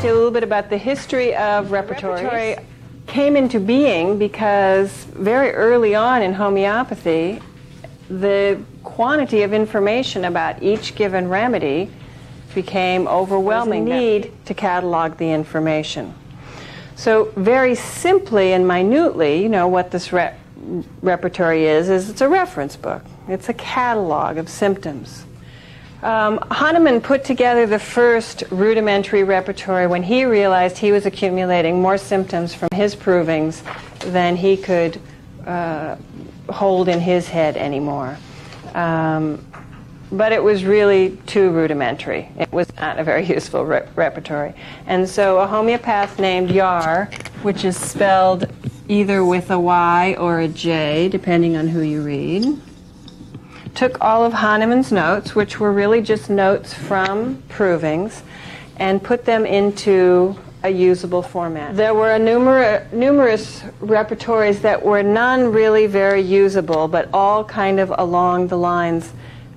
tell you a little bit about the history of repertory. Repertory came into being because very early on in homeopathy, the quantity of information about each given remedy became overwhelming. There was a need to catalog the information. So very simply and minutely, you know, what this repertory is it's a reference book. It's a catalog of symptoms. Hahnemann put together the first rudimentary repertory when he realized he was accumulating more symptoms from his provings than he could hold in his head anymore. But it was really too rudimentary. It was not a very useful repertory. And so a homeopath named Jahr, which is spelled either with a Y or a J, depending on who you read, took all of Hahnemann's notes, which were really just notes from provings, and put them into a usable format. There were numerous repertories that were none really very usable, but all kind of along the lines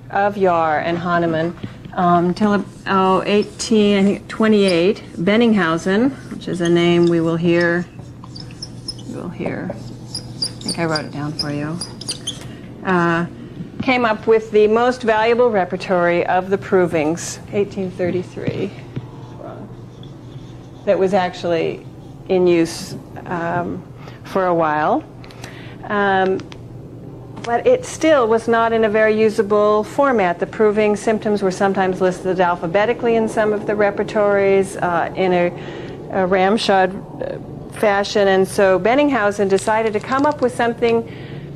of Jahr and Hahnemann until 1828. Benninghausen, which is a name we will hear. I think I wrote it down for you. Came up with the most valuable repertory of the provings, 1833, that was actually in use for a while. But it still was not in a very usable format. The proving symptoms were sometimes listed alphabetically in some of the repertories in a ramshod fashion, and so Benninghausen decided to come up with something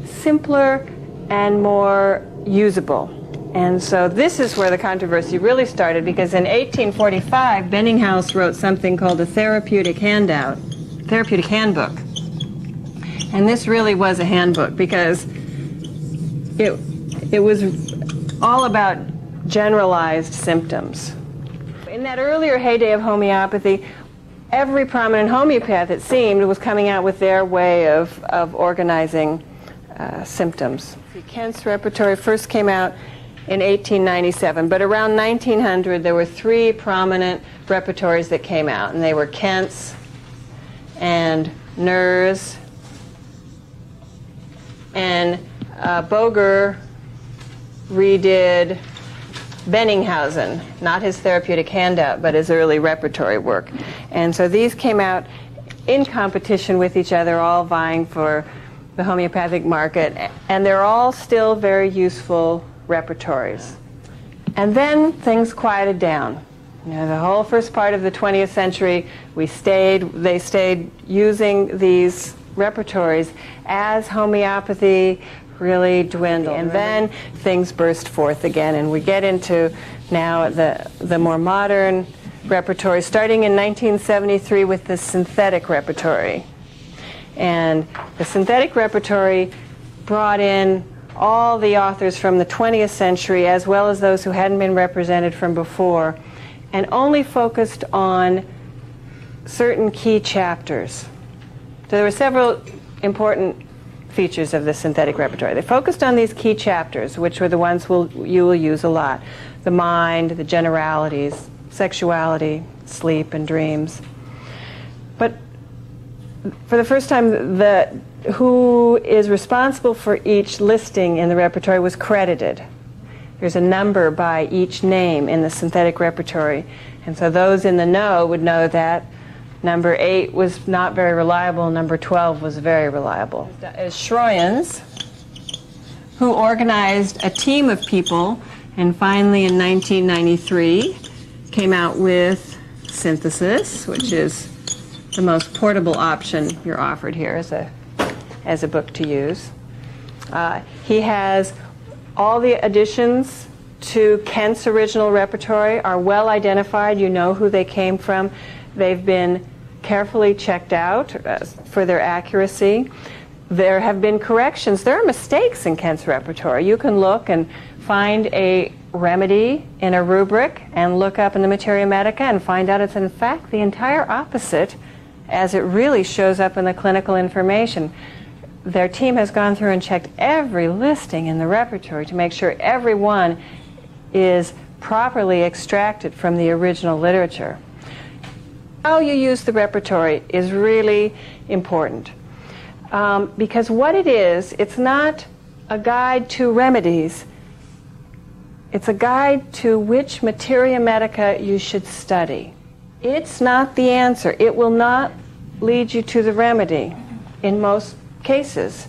simpler and more usable. And so this is where the controversy really started, because in 1845, Benninghausen wrote something called a therapeutic handbook. And this really was a handbook, because it was all about generalized symptoms. In that earlier heyday of homeopathy, every prominent homeopath, it seemed, was coming out with their way of organizing symptoms. Kent's repertory first came out in 1897, but around 1900 there were three prominent repertories that came out, and they were Kent's and Nur's, and Boger redid Benninghausen, not his therapeutic handout, but his early repertory work. And so these came out in competition with each other, all vying for the homeopathic market, and they're all still very useful repertories. And then things quieted down. You know, the whole first part of the 20th century, they stayed using these repertories as homeopathy really dwindled. And then things burst forth again, and we get into now the more modern repertory, starting in 1973 with the synthetic repertory. And the synthetic repertory brought in all the authors from the 20th century, as well as those who hadn't been represented from before, and only focused on certain key chapters. So there were several important features of the synthetic repertory. They focused on these key chapters, which were the ones you will use a lot: the mind, the generalities, sexuality, sleep, and dreams. But for the first time, who is responsible for each listing in the repertory was credited. There's a number by each name in the synthetic repertory, and so those in the know would know that number 8 was not very reliable, number 12 was very reliable. Schroyens, who organized a team of people, and finally in 1993 came out with Synthesis, which is the most portable option you're offered here as a book to use. He has all the additions to Kent's original repertory are well identified. You know who they came from. They've been carefully checked out for their accuracy. There have been corrections. There are mistakes in Kent's repertory. You can look and find a remedy in a rubric and look up in the Materia Medica and find out it's in fact the entire opposite as it really shows up in the clinical information. Their team has gone through and checked every listing in the repertory to make sure every one is properly extracted from the original literature. How you use the repertory is really important. Because what it is, it's not a guide to remedies. It's a guide to which materia medica you should study. It's not the answer. It will not lead you to the remedy in most cases.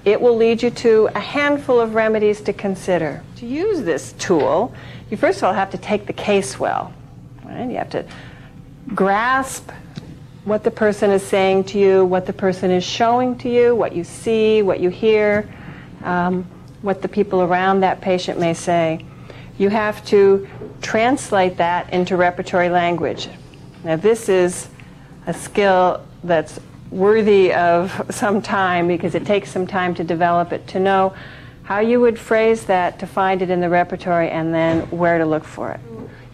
It will lead you to a handful of remedies to consider. To use this tool, you first of all have to take the case well. Right? You have to grasp what the person is saying to you, what the person is showing to you, what you see, what you hear, what the people around that patient may say. You have to translate that into repertory language. Now this is a skill that's worthy of some time because it takes some time to develop it, to know how you would phrase that, to find it in the repertory, and then where to look for it.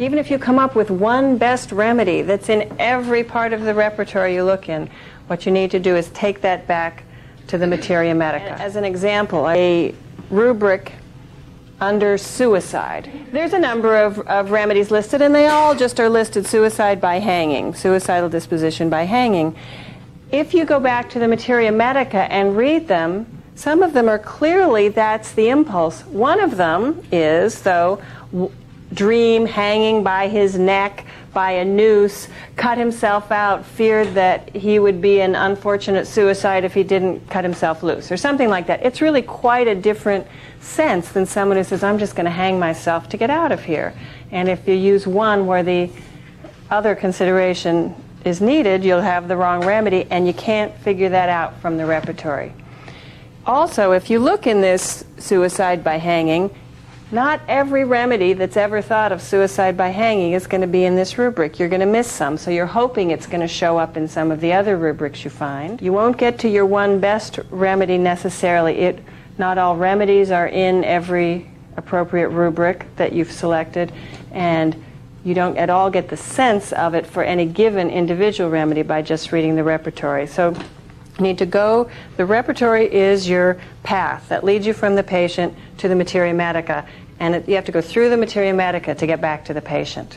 Even if you come up with one best remedy that's in every part of the repertory you look in, what you need to do is take that back to the materia medica. As an example, a rubric under suicide. There's a number of remedies listed, and they all just are listed suicide by hanging, suicidal disposition by hanging. If you go back to the materia medica and read them, some of them are clearly that's the impulse. One of them is, though, dream hanging by his neck by a noose, cut himself out, feared that he would be an unfortunate suicide if he didn't cut himself loose, or something like that. It's really quite a different sense than someone who says, I'm just going to hang myself to get out of here. And if you use one where the other consideration is needed, you'll have the wrong remedy, and you can't figure that out from the repertory. Also, if you look in this suicide by hanging, not every remedy that's ever thought of suicide by hanging is going to be in this rubric. You're going to miss some, so you're hoping it's going to show up in some of the other rubrics you find. You won't get to your one best remedy necessarily. Not all remedies are in every appropriate rubric that you've selected, and you don't at all get the sense of it for any given individual remedy by just reading the repertory. So you need to go, the repertory is your path that leads you from the patient to the materia medica, and you have to go through the materia medica to get back to the patient.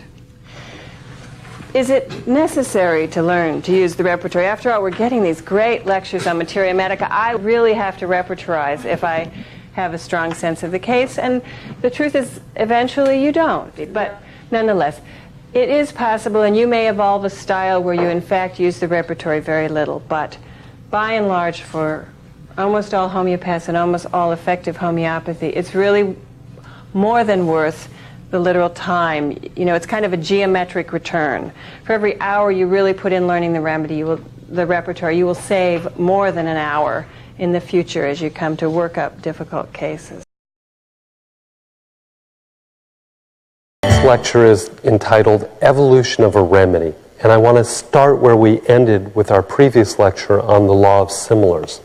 Is it necessary to learn to use the repertory? After all, we're getting these great lectures on materia medica. I really have to repertorize if I have a strong sense of the case, and the truth is eventually you don't. But nonetheless, it is possible, and you may evolve a style where you in fact use the repertory very little, but by and large, for almost all homeopaths and almost all effective homeopathy, it's really more than worth the literal time. You know, it's kind of a geometric return. For every hour you really put in learning the remedy, the repertory, you will save more than an hour in the future as you come to work up difficult cases. This lecture is entitled Evolution of a Remedy. And I want to start where we ended with our previous lecture on the law of similars.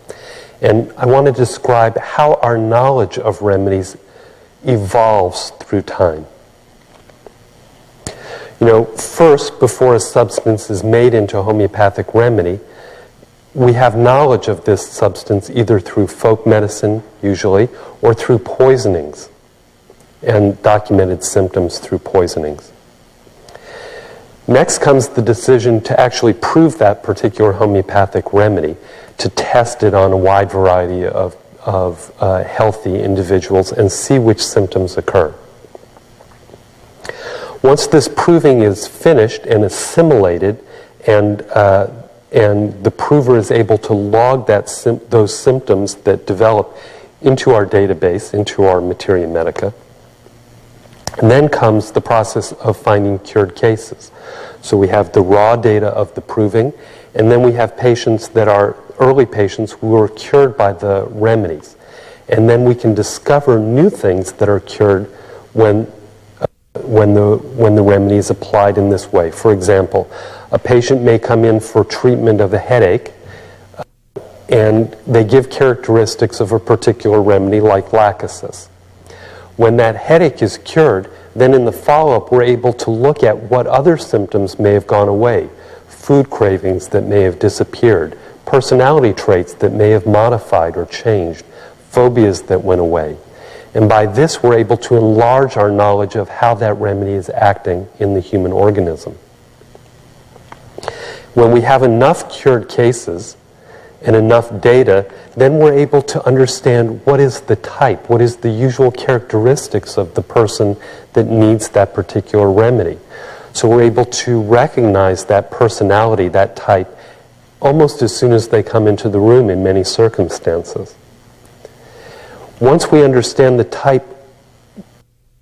And I want to describe how our knowledge of remedies evolves through time. You know, first, before a substance is made into a homeopathic remedy, we have knowledge of this substance either through folk medicine, usually, or through poisonings, and documented symptoms through poisonings. Next comes the decision to actually prove that particular homeopathic remedy, to test it on a wide variety of healthy individuals and see which symptoms occur. Once this proving is finished and assimilated, and the prover is able to log those symptoms that develop into our database, into our materia medica, and then comes the process of finding cured cases. So we have the raw data of the proving, and then we have patients that are early patients who were cured by the remedies. And then we can discover new things that are cured when the remedy is applied in this way. For example, a patient may come in for treatment of a headache, and they give characteristics of a particular remedy like lachesis. When that headache is cured, then in the follow-up we're able to look at what other symptoms may have gone away, food cravings that may have disappeared, personality traits that may have modified or changed, phobias that went away. And by this we're able to enlarge our knowledge of how that remedy is acting in the human organism. When we have enough cured cases and enough data, then we're able to understand what is the type, what is the usual characteristics of the person that needs that particular remedy. So we're able to recognize that personality, that type, almost as soon as they come into the room in many circumstances. Once we understand the type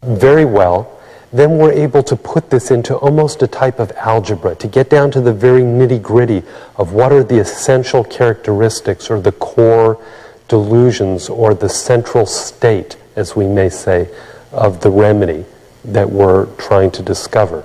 very well, then we're able to put this into almost a type of algebra, to get down to the very nitty-gritty of what are the essential characteristics or the core delusions or the central state, as we may say, of the remedy that we're trying to discover.